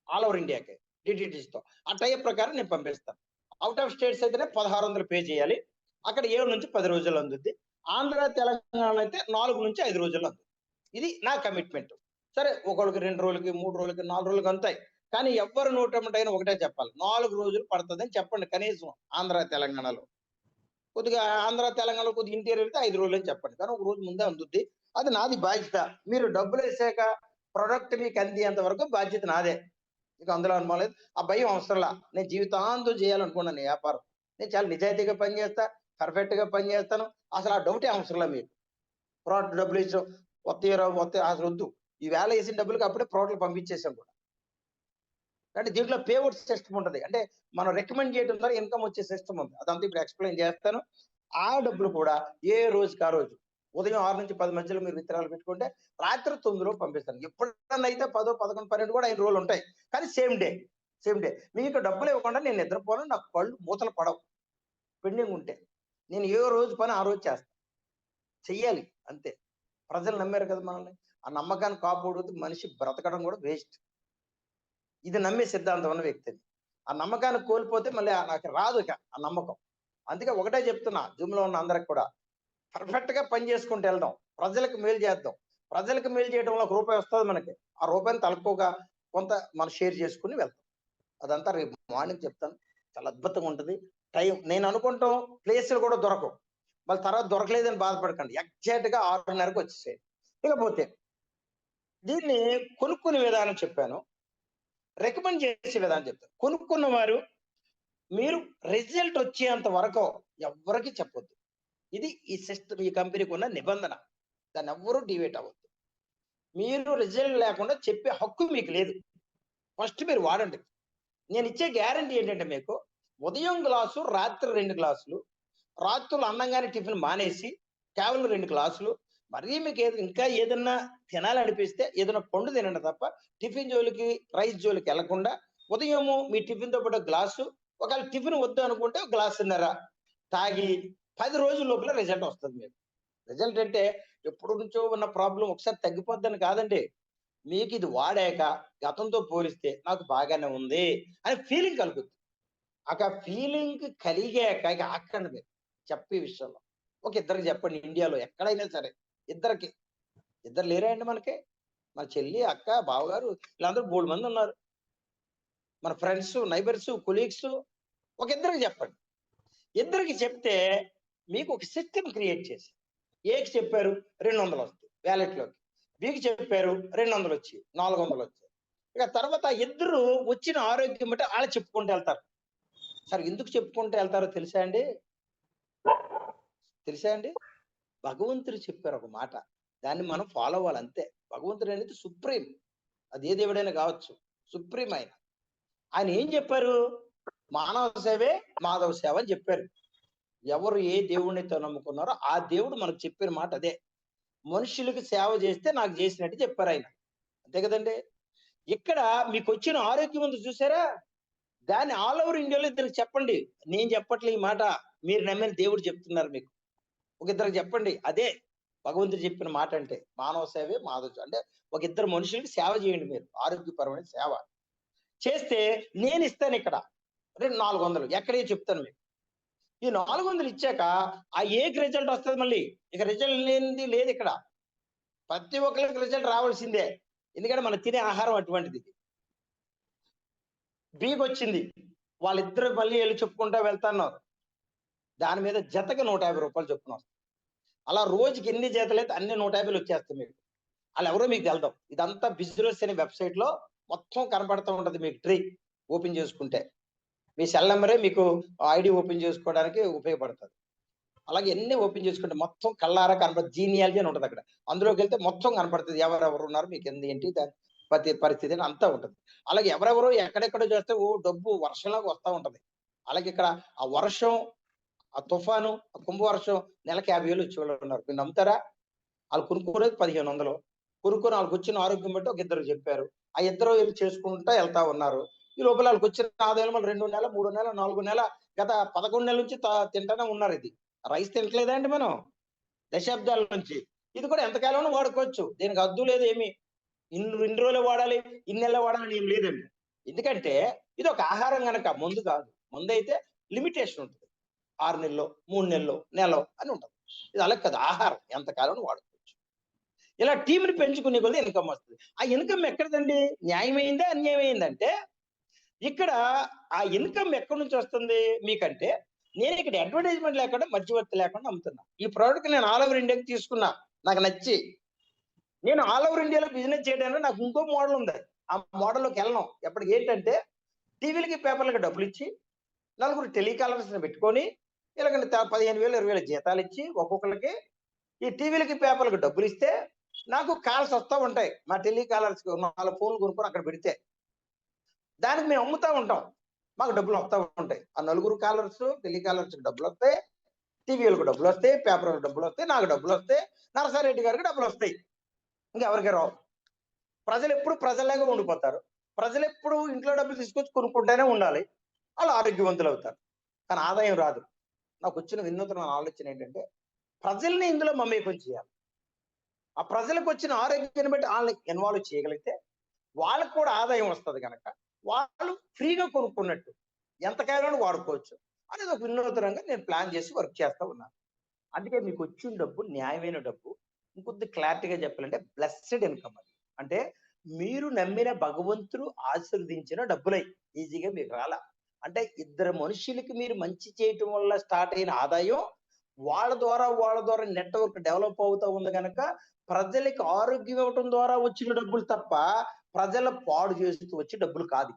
ఆల్ ఓవర్ ఇండియాకి డీటీడీస్‌తో. ఆ టై అప్ ప్రకారం నేను పంపిస్తాను. ఔట్ ఆఫ్ స్టేట్స్ అయితేనే 1600 పే చేయాలి. అక్కడ 7-10 రోజుల్లో అందుద్ది. ఆంధ్ర, తెలంగాణ అయితే 4-5 రోజుల్లో అందుద్ది. ఇది నా కమిట్మెంట్. సరే ఒకళ్ళకి 2 రోజులకి, 3 రోజులకి, 4 రోజులకి అందుతాయి. కానీ ఎవ్వరు నోటెమ్మటైనా ఒకటే చెప్పాలి. 4 రోజులు పడతదని చెప్పండి కనీసం ఆంధ్ర, తెలంగాణలో. కొద్దిగా ఆంధ్ర, తెలంగాణలో కొద్దిగా ఇంటీరియర్ అయితే 5 రోజులని చెప్పండి. కానీ ఒక రోజు ముందే అందుద్ది. అది నాది బాధ్యత. మీరు డబ్బులేసాక ప్రొడక్ట్ మీకు అందేంత వరకు బాధ్యత నాదే. ఇక అందులో అనుమానం లేదు. ఆ భయం అవసరంలా. నేను జీవితాంతం చేయాలనుకున్నాను ఈ వ్యాపారం. నేను చాలా నిజాయితీగా పనిచేస్తా. పర్ఫెక్ట్‌గా పనిచేస్తాను. అసలు ఆ డౌటే అవసరంలా మీకు. ప్రోడక్ట్ డబ్బులిచ్చాం. వత్తయో రావో వత్తయి అసలొద్దు. ఈవేళ ఏసిన డబ్బులకి అప్పుడే ప్రోడక్ట్‌లు పంపించేసాం కూడా. అంటే దీంట్లో పేఅవుట్ సిస్టమ్ ఉంటది. అంటే మనం రికమెండ్ చేయడం ద్వారా ఇన్‌కమ్ వచ్చే సిస్టమ్ ఉంది. అదంతా ఇప్పుడు ఎక్స్‌ప్లెయిన్ చేస్తాను. ఆ డబ్బులు కూడా ఏ రోజుకి ఆ రోజు. ఉదయం 6-10 మధ్యలో మీరు విత్తనాలు పెట్టుకుంటే రాత్రి 9 పంపిస్తాను. ఎప్పుడన్నా అయితే 10, 11, 12 కూడా అయిన రోజులుంటాయి. కానీ సేమ్ డే. మీకు డబ్బులు ఇవ్వకుండా నేను నిద్రపోను. నాకు కళ్ళు మూతలు పడవు. పెండింగ్ ఉంటే. నేను ఏ రోజు పని ఆ రోజు చేస్తా. చెయ్యాలి అంతే. ప్రజలు నమ్మారు కదా మనల్ని. ఆ నమ్మకాన్ని కాపాడుతూ మనిషి బ్రతకడం కూడా వేస్ట్. ఇది నమ్మే సిద్ధాంతం ఉన్న వ్యక్తిని. ఆ నమ్మకాన్ని కోల్పోతే మళ్ళీ నాకు రాదు ఇక ఆ నమ్మకం. అందుకే ఒకటే చెప్తున్నా జూమ్‌లో ఉన్న అందరికి కూడా. పర్ఫెక్ట్‌గా పని చేసుకుంటూ ఎళ్దాం. ప్రజలకు మేలు చేద్దాం. ప్రజలకు మేలు చేయడంలో ఒక రూపాయి వస్తది మనకి. ఆ రూపాయిని తలక్కువగా కొంత మనం షేర్ చేసుకొని వెళ్దాం. అదంతా రేపు మార్నింగ్ చెప్తాను. చాలా అద్భుతంగా ఉంటది. నేను అనుకుంటాం ప్లేసులు కూడా దొరకవు. మళ్ళీ తర్వాత దొరకలేదని బాధపడకండి. ఎగ్జాక్ట్‌గా 6:30కి వచ్చేసేయండి. ఇకపోతే దీన్ని కొనుక్కునే విధానం చెప్పాను. రికమెండ్ చేసే విధానం చెప్తాను. కొనుక్కున్న వారు మీరు రిజల్ట్ వచ్చేంత వరకు ఎవ్వరికీ చెప్పొద్దు. ఇది ఈ కంపెనీకి ఉన్న నిబంధన. దాన్నెవ్వరూ డీవియేట్ అవ్వద్దు. మీరు రిజల్ట్ లేకుండా చెప్పే హక్కు మీకు లేదు. ఫస్ట్ మీరు వాడండి. నేను ఇచ్చే గ్యారంటీ ఏంటంటే మీకు ఉదయం గ్లాసు, రాత్రి 2 గ్లాసులు, రాత్రులు అన్నంగానే టిఫిన్ మానేసి కేవలం 2 గ్లాసులు, మరీ మీకు ఇంకా ఏదన్నా తినాలనిపిస్తే ఏదైనా పండు తినండి తప్ప టిఫిన్ జోలికి, రైస్ జోలికి వెళ్లకుండా ఉదయము మీ టిఫిన్‌తో పాటు గ్లాసు, ఒకవేళ టిఫిన్ వద్దు అనుకుంటే ఒక గ్లాసున్నర తాగి 10 రోజుల లోపల రిజల్ట్ వస్తది మీకు. రిజల్ట్ అంటే ఎప్పటి నుంచో ఉన్న ప్రాబ్లమ్ ఒకసారి తగ్గిపోద్దని కాదండి. మీకిది వాడాక గతంతో పోలిస్తే నాకు బాగానే ఉంది అని ఫీలింగ్ కలుగుద్ది. ఫీలింగ్ కలిగాక ఇక ఆగకండి మీరు చెప్పే విషయంలో. ఒక ఇద్దరికి చెప్పండి ఇండియాలో ఎక్కడైనా సరే. ఇద్దరికి. ఇద్దరు లేరా అండి మనకి? మన చెల్లి, అక్క, బావగారు వీళ్ళందరూ బోలెడుమందున్నారు. మన ఫ్రెండ్స్, నైబర్స్, కొలీగ్స్ ఒక ఇద్దరికి చెప్పండి. ఇద్దరికి చెప్తే మీకు ఒక సిస్టమ్ క్రియేట్ చేసి ఏకి చెప్పారు 200 వస్తాయి వ్యాలెట్‌లోకి. బికి చెప్పారు 200 వచ్చాయి, 400 వచ్చాయి. ఇక తర్వాత ఇద్దరు వచ్చిన ఆరోగ్యం బట్టి ఆళ్ళు చెప్పుకుంటూ వెళ్తారు. సార్ ఎందుకు చెప్పుకుంటూ వెళ్తారో తెలుసా అండి? తెలుసా అండి? భగవంతుడు చెప్పారు ఒక మాట. దాన్ని మనం ఫాలో అవ్వాలి అంతే. భగవంతుడు అనేది సుప్రీం. అది ఏ దేవుడైనా కావచ్చు. సుప్రీం ఆయన. ఆయన ఏం చెప్పారు? మానవ సేవే మాధవ సేవ అని చెప్పారు. ఎవరు ఏ దేవుడినైతే నమ్ముకున్నారో ఆ దేవుడు మనకు చెప్పిన మాట అదే. మనుషులకి సేవ చేస్తే నాకు చేసినట్టు చెప్పారాయన. అంతే కదండీ! ఇక్కడ మీకొచ్చిన ఆరోగ్యం ఉంది చూసారా? దాన్ని ఆల్ ఓవర్ ఇండియాలో ఇద్దరికి చెప్పండి. నేను చెప్పట్లే ఈ మాట. మీరు నమ్మిన దేవుడు చెప్తున్నారు మీకు. ఒక ఇద్దరికి చెప్పండి. అదే భగవంతుడు చెప్పిన మాట అంటే. మానవ సేవే మాధవ సేవ. అంటే ఒక ఇద్దరు మనుషులకి సేవ చేయండి మీరు. ఆరోగ్యపరమైన సేవ. చేస్తే నేనిస్తానిక్కడ. 400 ఎక్కడియో చెప్తాను మీకు. ఈ 400 ఇచ్చాక ఆ ఏకి రిజల్ట్ వస్తది మళ్ళీ. ఇక రిజల్ట్ లేనిది లేదిక్కడ. ప్రతి ఒక్కళ్ళకి రిజల్ట్ రావాల్సిందే. ఎందుకంటే మనం తినే ఆహారం అటువంటిది. బికొచ్చింది. వాళ్ళిద్దరు మళ్ళీ ఎళ్లి చెప్పుకుంటా వెళ్తన్నారు. దాని మీద జతకి రూ. 150 చొప్పున వస్తది. అలా రోజుకి ఎన్ని జతలైతే అన్ని 150లు వచ్చేస్తాయి మీకు. ఆళ్ళెవరో మీకు తెలదు. ఇదంతా బిజినెస్ అనే వెబ్‌సైట్‌లో మొత్తం కనపడతా ఉంటది మీకు ట్రీ ఓపెన్ చేసుకుంటే. మీ సెల్ నంబరే మీకు ఐడీ ఓపెన్ చేసుకోవడానికి ఉపయోగపడతది. అలాగే ఎన్ని ఓపెన్ చేసుకుంటే మొత్తం కళ్ళారా జీనియాలజీ అని ఉంటదక్కడ. అందులోకెళ్తే మొత్తం కనపడతది. ఎవరెవరున్నారు, మీకెంది ఏంటి, దాని పరిస్థితి అని అంతా ఉంటది. అలాగే ఎవరెవరో ఎక్కడెక్కడో చేస్తే డబ్బు వర్షంలాగా వస్తా ఉంటది. అలాగే ఇక్కడ ఆ వర్షం, ఆ తుఫాను, ఆ కుంభవర్షం నెలకి 50,000 వచ్చేవాళ్ళున్నారు. మీరు నమ్ముతారా? ఆళ్ళు కొనుక్కునేది 1500. కొనుక్కొని ఆళ్ళకొచ్చిన ఆరోగ్యం బట్టి ఒక ఇద్దరు చెప్పారు. ఆ ఇద్దరు ఎళ్లి చేసుకుంటా ఎళ్తా ఉన్నారు. ఈ లోపల ఆళ్ళకొచ్చిన ఆదాయం మళ్ళీ 2 నెల, 3 నెల, 4 నెల గత 11 నెలల నుంచి తింటానే ఉన్నారిది. రైస్ తింటలేదా అండి మనం? దశాబ్దాల నుంచి. ఇది కూడా ఎంతకాలమైనా వాడుకోవచ్చు. దీనికి హద్దు లేదు ఏమి. ఇన్ని రోజులే వాడాలి, ఇన్ని నెలలే వాడాలని ఏం లేదండి. ఎందుకంటే ఇదొక ఆహారం గనక మందు కాదు. మందైతే లిమిటేషన్ ఉంటది. 6 నెల్లో, 3 నెల్లో, నెలో అని ఉంటది. ఇది అలా కాదు ఆహారం. ఎంతకాలమైనా వాడుకోవచ్చు. ఇలా టీమ్‌ని పెంచుకునే కొద్దీ ఇన్‌కమ్ వస్తది. ఆ ఇన్‌కమ్ ఎక్కడిదండి? న్యాయమైందా? అన్యాయమైందంటే ఇక్కడ ఆ ఇన్‌కమ్ ఎక్కడి నుంచి వస్తుంది మీకంటే, నేనిక్కడ అడ్వర్టైజ్‌మెంట్ లేకుండా, మధ్యవర్తి లేకుండా అమ్ముతున్నా. ఈ ప్రొడక్ట్ నేను ఆల్ ఓవర్ ఇండియాకి తీసుకున్నా. నాకు నచ్చి. నేను ఆల్ ఓవర్ ఇండియాలో బిజినెస్ చేయడానికి నాకు ఇంకో మోడల్ ఉంది. ఆ మోడల్‌లోకెళ్ళను. ఎప్పటికి ఏంటంటే, టీవీలకి, పేపర్‌లకి డబ్బులిచ్చి, నలుగురు టెలికాలర్స్‌ని పెట్టుకొని, ఇలాగ 15,000, 20,000 జీతాలిచ్చి ఒక్కొక్కళ్ళకి ఈ టీవీలకి, పేపర్‌లకి డబ్బులిస్తే, నాకు కాల్స్ వస్తా ఉంటాయి. మా టెలికాలర్స్‌కి 4 ఫోన్‌లు కొనుక్కొని అక్కడ పెడితే. దానికి మేము అమ్ముతా ఉంటాం. మాకు డబ్బులు వస్తా ఉంటాయి. ఆ నలుగురు కాలర్స్, టెలికాలర్స్‌కి డబ్బులొస్తాయి. టీవీ‌లకు డబ్బులొస్తాయి. పేపర్‌లకు డబ్బులొస్తాయి. నాకు డబ్బులొస్తాయి. నరసారెడ్డి గారికి డబ్బులొస్తాయి. ఇంకెవరికీ రావు. ప్రజలెప్పుడు ప్రజల్లాగా ఉండిపోతారు. ప్రజలెప్పుడు ఇంట్లో డబ్బులు తీసుకొచ్చి కొనుక్కుంటూనే ఉండాలి. ఆళ్ళు ఆరోగ్యవంతులవుతారు. కానీ ఆదాయం రాదు. నాకొచ్చిన వినూత్నమైన ఆలోచన ఏంటంటే, ప్రజల్ని ఇందులో మమేకం చేయాలి. ఆ ప్రజలకొచ్చిన ఆరోగ్యాన్ని బట్టి ఆళ్ళని ఇన్వాల్వ్ చేయగలిగితే, వాళ్ళకి కూడా ఆదాయం వస్తది గనక, వాళ్ళు ఫ్రీగా కొనుక్కున్నట్టు. ఎంతకాలమైనా వాడుకోవచ్చు. అనేది ఒక వినూత్నంగా నేను ప్లాన్ చేసి వర్క్ చేస్తా ఉన్నాను. అందుకే మీకొచ్చిన డబ్బు న్యాయమైన డబ్బు. ఇంకొద్ది క్లారిటీగా చెప్పాలంటే బ్లెస్సెడ్ ఇన్‌కమ్ అది. అంటే మీరు నమ్మిన భగవంతుడు ఆశీర్వదించిన డబ్బులయి. ఈజీగా మీకు రాలా. అంటే ఇద్దరు మనుషులకి మీరు మంచి చేయటం వల్ల స్టార్ట్ అయిన ఆదాయం, వాళ్ళ ద్వారా నెట్‌వర్క్ డెవలప్ అవుతా ఉంది గనక, ప్రజలకి ఆరోగ్యం ఇవ్వటం ద్వారా వచ్చిన డబ్బులు తప్ప, ప్రజల పాడు చేస్తూ వచ్చే డబ్బులు కాదు.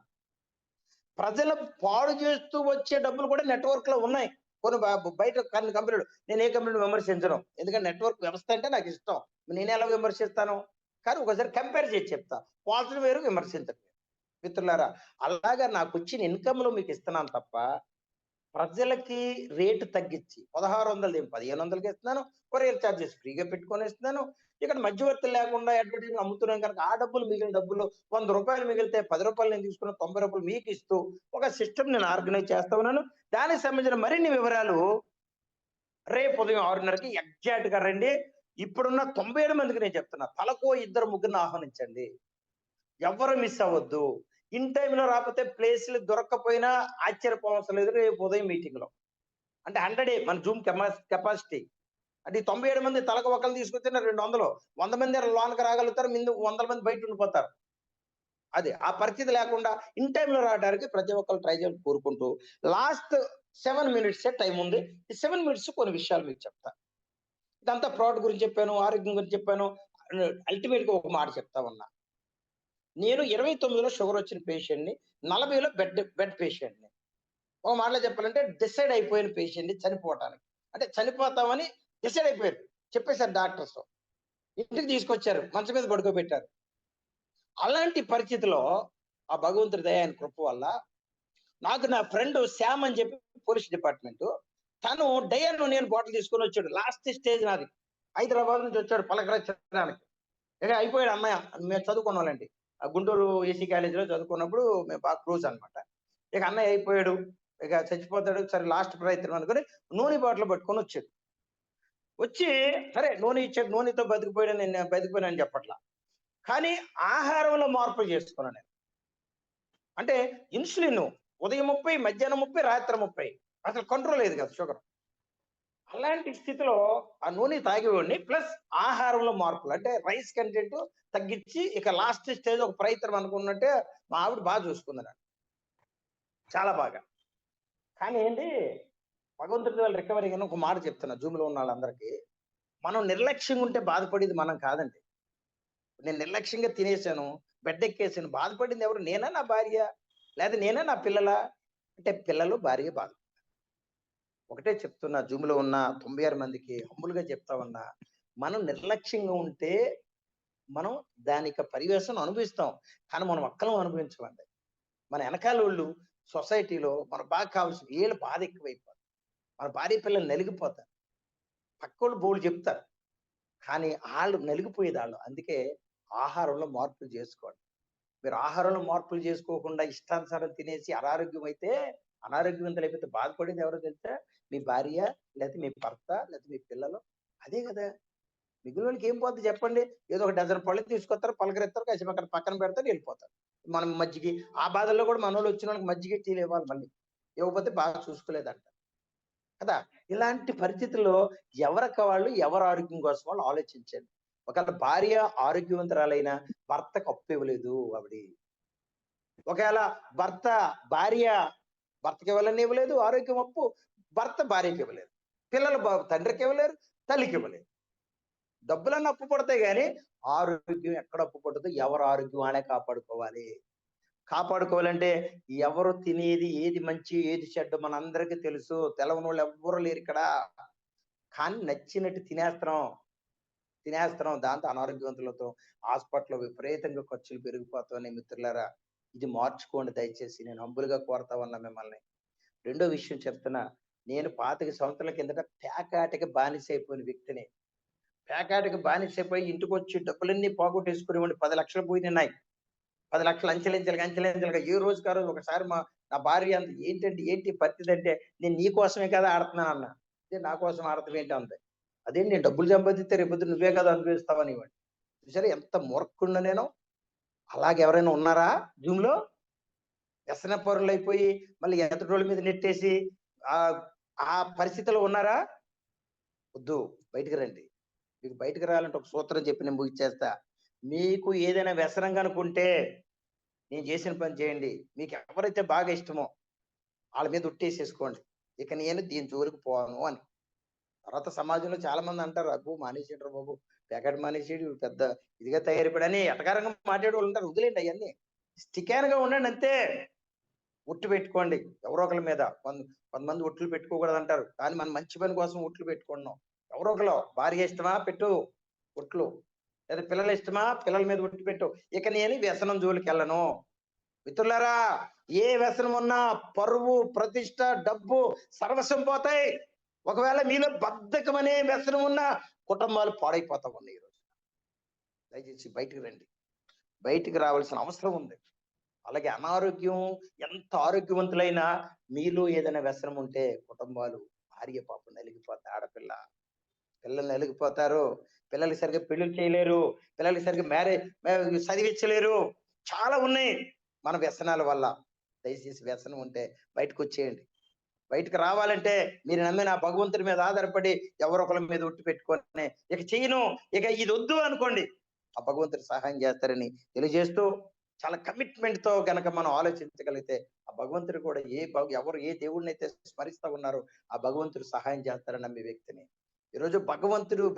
ప్రజల పాడు చేస్తూ వచ్చే డబ్బులు కూడా నెట్‌వర్క్‌లో ఉన్నాయి. కొన్ని బయట కొన్ని కంపెనీలు నేను ఏ కంపెనీని విమర్శించను. ఎందుకంటే నెట్‌వర్క్ వ్యవస్థ అంటే నాకిష్టం. నేనెలా విమర్శిస్తాను? కానీ ఒకసారి కంపేర్ చేసి చెప్తా. పాజిటివ్ వేరు, విమర్శించడం వేరు. మిత్రులారా. అలాగా నాకు వచ్చిన ఇన్కమ్ లో మీకు ఇస్తున్నాను తప్ప ప్రజలకి రేటు తగ్గించి 1600 1500కి ఇస్తున్నాను. కొరియర్ చార్జెస్ ఫ్రీగా పెట్టుకొని ఇస్తున్నాను. ఇక్కడ మధ్యవర్తులు లేకుండా అడ్వర్టైజింగ్ అమ్ముతున్నాం కనుక ఆ డబ్బులు మిగిలిన డబ్బులు రూ. 100 మిగిలితే రూ. 10 నేను తీసుకున్న రూ. 90 మీకు ఇస్తూ ఒక సిస్టమ్ నేను ఆర్గనైజ్ చేస్తా ఉన్నాను. దానికి సంబంధించిన మరిన్ని వివరాలు రేపు ఉదయం 6:30కి ఎగ్జాక్ట్ గా రండి. ఇప్పుడున్న 97 మందికి నేను చెప్తున్నా, తలకో ఇద్దరు ముగ్గురిని ఆహ్వానించండి. ఎవ్వరు మిస్ అవ్వద్దు. ఇన్ టైంలో రాకపోతే ప్లేస్‌లు దొరక్కపోయినా ఆశ్చర్యపోవసరం లేదు. రేపు ఉదయం మీటింగ్‌లో. అంటే 100 మన జూమ్ కెపాసిటీ. అంటే ఈ 97 మంది తలకు ఒకళ్ళు తీసుకొచ్చిన 200. 100 మంది లోనకి రాగలుగుతారు. ముందు 100 మంది బయట ఉండిపోతారు. అది. ఆ పరిస్థితి లేకుండా ఇన్ టైంలో రావడానికి ప్రతి ఒక్కళ్ళు ట్రై చేయాలని కోరుకుంటూ లాస్ట్ 7 మినిట్సే టైం ఉంది. ఈ 7 మినిట్స్ కొన్ని విషయాలు మీకు చెప్తా. ఇదంతా ప్రోడక్ట్ గురించి చెప్పాను, ఆరోగ్యం గురించి చెప్పాను. అల్టిమేట్‌గా ఒక మాట చెప్తా ఉన్నా. నేను 29లో షుగర్ వచ్చిన పేషెంట్‌ని. 40లో బెడ్ పేషెంట్‌ని. ఒక మాటలో చెప్పాలంటే డిసైడ్ అయిపోయిన పేషెంట్‌ని చనిపోవటానికి. అంటే చనిపోతామని డిసైడ్ అయిపోయారు. చెప్పేసారు డాక్టర్స్. ఇంటికి తీసుకొచ్చారు. మంచం మీద పడుకోబెట్టారు. అలాంటి పరిస్థితిలో ఆ భగవంతుడి దయ ఆయన కృప వల్ల నాకు నా ఫ్రెండ్ శ్యామ్ అని చెప్పి పోలీస్ డిపార్ట్‌మెంటు. తను డయాను నేను బాటిల్ తీసుకొని వచ్చాడు. లాస్ట్ స్టేజ్ నాది. హైదరాబాద్ నుంచి వచ్చాడు పలకరించడానికి. ఇక అయిపోయాడు అన్నయ్య. మేము చదువుకున్నోళ్ళండి. గుంటూరు ఏసీ కాలేజీలో చదువుకున్నప్పుడు మేము బాగా క్లోజ్ అన్నమాట. ఇక అన్నయ్య అయిపోయాడు. ఇక చచ్చిపోతాడు. సరే లాస్ట్ ప్రయత్నం అనుకోని నూనె బాటిల్ పట్టుకొని వచ్చాడు. వచ్చి సరే నూనె ఇచ్చాడు. నూనెతో బతికిపోయాడు. నేను బతికిపోయానని చెప్పట్లా. కానీ ఆహారంలో మార్పులు చేసుకున్నాను నేను. అంటే ఇన్సులిన్ ఉదయం 30, మధ్యాహ్నం 30, రాత్రి 30. అసలు కంట్రోల్ లేదు కదా షుగర్. అలాంటి స్థితిలో ఆ నూనె తాగేవాడిని. ప్లస్ ఆహారంలో మార్పులు. అంటే రైస్ కంటెంట్ తగ్గించి ఇక లాస్ట్ స్టేజ్ ఒక ప్రయత్నం అనుకున్నట్టే మా ఆవిడ బాగా చూసుకుంది నన్ను. చాలా బాగా. కానీ ఏంటి భగవంతుడి వల్ల రికవరీ అని ఒక మాట చెప్తున్నా జూమ్‌లో ఉన్న వాళ్ళందరికీ. మనం నిర్లక్ష్యంగా ఉంటే బాధపడేది మనం కాదండి. నేను నిర్లక్ష్యంగా తినేసాను, బెడ్డెక్కేసాను. బాధపడింది ఎవరు? నేనా? నా భార్య? లేదా నేనా? నా పిల్లలా? అంటే పిల్లలు, భార్య బాధ. ఒకటే చెప్తున్నా జూమ్‌లో ఉన్న 96 మందికి హంబుల్‌గా చెప్తా ఉన్నా. మనం నిర్లక్ష్యంగా ఉంటే మనం దానికి పరివేశం అనుభవిస్తాం. కానీ మనం ఒక్కలం అనుభవించమండి. మన ఎనకాలోళ్ళు సొసైటీలో మనకు బాగా కావాల్సిన వీళ్ళ బాధ ఎక్కువైపోద్ది. మన భార్య పిల్లలు నలిగిపోతారు. పక్కోళ్ళు బోలెడు చెప్తారు. కానీ ఆళ్ళు నలిగిపోయేదాళ్ళు. అందుకే ఆహారంలో మార్పులు జేసుకోండి. మీరు ఆహారంలో మార్పులు చేసుకోకుండా ఇష్టానుసారం తినేసి అనారోగ్యవంతులైపోతే బాధపడేది ఎవరో తెలుసా? మీ భార్య, లేతే మీ భర్త, లేతే మీ పిల్లలు. అదే గదా! మిగిలినోళ్ళకి ఏం పోద్ది చెప్పండి? ఏదో ఒక డజన్ పళ్ళు తీసుకొస్తారు, పలకరిస్తారు, కాసేపు అక్కడ పక్కన పెడతారు, ఎళ్ళిపోతారు. మనం మజ్జిగి ఆ బాధల్లో కూడా మనోళ్ళు వచ్చినోళ్ళకి మజ్జిగ, టీలు ఇవ్వాలి మళ్ళీ. ఇవ్వకపోతే బాగా చూసుకోలేదంట. కదా! ఇలాంటి పరిస్థితుల్లో ఎవరికి వాళ్ళు ఎవరి ఆరోగ్యం కోసం వాళ్ళు ఆలోచించండి. ఒకవేళ భార్య ఆరోగ్యవంతురాలైనా భర్తకు అప్పు ఇవ్వలేదు ఆవిడి. ఒకవేళ భర్త భార్య భర్తకివ్వాలని ఇవ్వలేదు ఆరోగ్యం అప్పు. భర్త భార్యకివ్వలేదు. పిల్లలు తండ్రికి ఇవ్వలేరు, తల్లికి ఇవ్వలేదు. డబ్బులన్నీ అప్పు పడతాయి గానీ, ఆరోగ్యం ఎక్కడ అప్పు పడదు. ఎవరి ఆరోగ్యం వాళ్ళే కాపాడుకోవాలి. కాపాడుకోవాలంటే ఎవరు తినేది ఏది మంచి, ఏది చెడ్డో మనందరికీ తెలుసు. తెలవనోళ్ళు ఎవ్వరు లేరిక్కడ. కానీ నచ్చినట్టు తినేస్తున్నాం. దాంతో అనారోగ్యవంతులవుతాం. హాస్పిటల్‌లో విపరీతంగా ఖర్చులు పెరిగిపోతున్నాయి మిత్రులారా. ఇది మార్చుకోండి దయచేసి. నేను హంబుల్‌గా కోరుతా ఉన్నా మిమ్మల్ని. రెండో విషయం చెప్తున్నా. నేను 25 సంవత్సరాల కిందట పేకాటకి బానిసైపోయిన వ్యక్తిని. పేకాటకి బానిసైపోయి ఇంటికొచ్చి డబ్బులన్నీ పోగొట్టేసుకునేవాడిని. 10,00,000 పోయినున్నాయి. 10,00,000 అంచెలంచెలుగా ఏ రోజుకి ఆ రోజు ఒకసారి నా భార్య అంది, "ఏంటండి ఏంటి పరిస్థితి" అంటే, "నేను నీ కోసమే కదా ఆడుతున్నానన్నా." "అంటే నా కోసం ఆడటం ఏంటి" అంది. "అదేంటి నేను డబ్బులు సంపాదిస్తే రేపొద్దున నువ్వే కదా అనుభవిస్తావు" అనేవాడిని. చూసారా ఎంత మూర్ఖుడినో నేను? అలాగ ఎవరైనా ఉన్నారా జూమ్‌లో? వ్యసనపరులైపోయి మళ్ళీ ఎదుటోళ్ళ మీద నెట్టేసి ఆహ్, ఆ పరిస్థితిలో ఉన్నారా? వద్దు. బయటికి రండి. మీకు బయటికి రావాలంటే ఒక సూత్రం చెప్పి నేను ముగిచ్చేస్తా. మీకు ఏదైనా వ్యసనం గనుకుంటే నేను చేసిన పని చేయండి. మీకెవరైతే బాగా ఇష్టమో ఆళ్ళ మీద ఒట్టేసేసుకోండి. ఇక నేను దీని జోలికి పోను అని. తర్వాత సమాజంలో చాలా మంది అంటారు, "అబ్బో! మానేసేయండిరా బాబు. ప్యాకెట్ మానేసేయడు ఈడు పెద్ద ఇదిగా తయారైపోయాడని" ఎటకారంగా మాట్లాడేవాళ్ళు ఉంటారు. వదిలేయండి అయన్నీ. స్టికాన్‌గా ఉండండి అంతే. ఒట్టు పెట్టుకోండి. ఎవరో ఒకళ్ళ మీద. కొంతమంది ఒట్లు పెట్టుకోకూడదంటారు. కానీ మనం మంచి పని కోసం ఒట్లు పెట్టుకుంటున్నాం. ఎవరో ఒకళ్ళు భార్య ఇష్టమా పెట్టు ఒట్లు. లేదా పిల్లల ఇష్టమా పిల్లల మీద ఒట్టు పెట్టు. ఇక నేను వ్యసనం జోలికెళ్ళను. మిత్రులారా, ఏ వ్యసనం ఉన్నా పరువు, ప్రతిష్ట, డబ్బు, సర్వస్వం పోతాయి. ఒకవేళ మీలో బద్ధకం అనే వ్యసనం ఉన్నా కుటుంబాలు పాడైపోతా ఉన్నాయి ఈరోజు. దయచేసి బయటికి రండి. బయటికి రావాల్సిన అవసరం ఉంది. అలాగే అనారోగ్యం, ఎంత ఆరోగ్యవంతులైనా మీలో ఏదైనా వ్యసనం ఉంటే కుటుంబాలు, భార్య పాపం నలిగిపోతాయి. ఆడపిల్ల పిల్లలు నలిగిపోతారు. పిల్లలకి సరిగ్గా పెళ్లిళ్ళు చేయలేరు. పిల్లలకి సరిగ్గా చదివించలేరు. చాలా ఉన్నాయి మన వ్యసనాల వల్ల. దయచేసి వ్యసనం ఉంటే బయటకొచ్చేయండి. బయటకు రావాలంటే మీరు నమ్మిన ఆ భగవంతుడి మీద ఆధారపడి ఎవరో ఒకళ్ళ మీద ఒట్టు పెట్టుకొని ఇక చెయ్యను, ఇక ఇది వద్దు అనుకోండి. ఆ భగవంతుడు సహాయం చేస్తారని తెలియజేస్తూ, చాలా కమిట్మెంట్ తో గనక మనం ఆలోచించగలిగితే ఆ భగవంతుడు కూడా ఎవరు ఏ దేవుడినైతే స్మరిస్తా ఉన్నారో ఆ భగవంతుడు సహాయం చేస్తారని నమ్మే వ్యక్తిని. ఈరోజు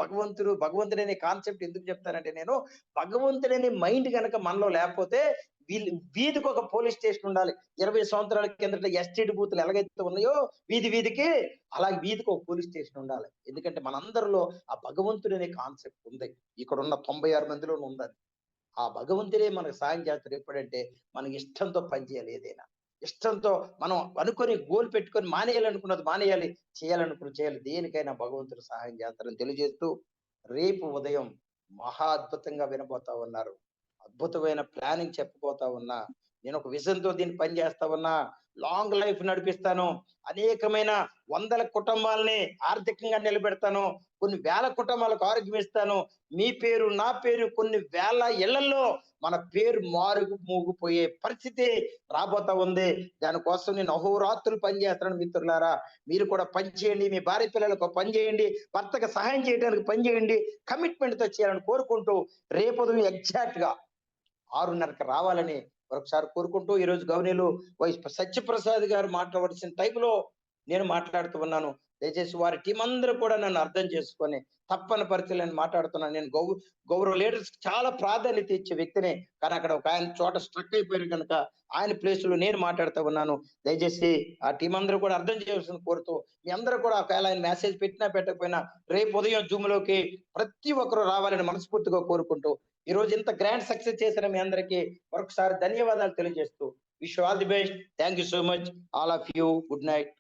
భగవంతుడనే కాన్సెప్ట్ ఎందుకు చెప్తానంటే నేను, భగవంతుడనే మైండ్ గనక మనలో లేకపోతే వీధికి ఒక పోలీస్ స్టేషన్ ఉండాలి. 20 సంవత్సరాల కిందట ఎస్టీడీ బూతులు ఎలాగైతే ఉన్నాయో వీధికి అలాగే వీధికి ఒక పోలీస్ స్టేషన్ ఉండాలి. ఎందుకంటే మనందరిలో ఆ భగవంతుడనే కాన్సెప్ట్ ఉంది. ఇక్కడున్న 96 మందిలోనూ ఉందని. ఆ భగవంతుడే మనకు సాయం చేస్తాడు. ఎప్పుడంటే మన ఇష్టంతో పనిచేయాలి. ఏదైనా ఇష్టంతో మనం అనుకుని గోల్ పెట్టుకొని మానేయాలనుకున్నది మానేయాలి, చేయాలనుకున్నది చేయాలి. దేనికైనా భగవంతుడు సహాయం చేస్తారని తెలియజేస్తూ, రేపు ఉదయం మహా అద్భుతంగా వినబోతా ఉన్నారు. అద్భుతమైన ప్లానింగ్ చెప్పబోతా ఉన్నా. నేను ఒక విజన్‌తో దీన్ని పని చేస్తా ఉన్నా. లాంగ్ లైఫ్ నడిపిస్తాను. అనేకమైన వందల కుటుంబాలని ఆర్థికంగా నిలబెడతాను. కొన్ని వేల కుటుంబాలకు ఆరోగ్యం ఇస్తాను. మీ పేరు, నా పేరు కొన్ని వేల ఇళ్లల్లో మన పేరు మోగిపోయే పరిస్థితి రాబోతా ఉంది. దానికోసం నేను అహోరాత్రులు పనిచేస్తున్నాను మిత్రులారా. మీరు కూడా పని చేయండి. మీ భార్య పిల్లలకు పని చేయండి. భర్తకు సహాయం చేయడానికి పని చేయండి. కమిట్మెంట్‌తో చేయాలని కోరుకుంటూ రేపు ఉదయం ఎగ్జాక్ట్‌గా 6:30కి రావాలని మరొకసారి కోరుకుంటూ, ఈరోజు గౌరవనీయులు సత్యప్రసాద్ గారు మాట్లాడవలసిన టైంలో నేను మాట్లాడుతూ ఉన్నాను. దయచేసి వారి టీం అందరూ కూడా నన్ను అర్థం చేసుకొని తప్పని పరిస్థితులను మాట్లాడుతున్నాను. నేను గౌరవ లీడర్స్ చాలా ప్రాధాన్యత ఇచ్చే వ్యక్తిని. కానీ అక్కడ ఒక ఆయన చోట స్ట్రక్ అయిపోయారు కనుక ఆయన ప్లేస్ లో నేను మాట్లాడుతూ ఉన్నాను. దయచేసి ఆ టీం అందరూ కూడా అర్థం చేయాల్సిన కోరుతూ, మీ అందరూ కూడా ఒకవేళ ఆయన మెసేజ్ పెట్టినా పెట్టకపోయినా రేపు ఉదయం జూమ్ లోకి ప్రతి ఒక్కరూ రావాలని మనస్ఫూర్తిగా కోరుకుంటూ, ఈ రోజు ఇంత గ్రాండ్ సక్సెస్ చేసిన మీ అందరికీ మరొకసారి ధన్యవాదాలు తెలియజేస్తూ, wish all the best. Thank you so much all of you. Good night.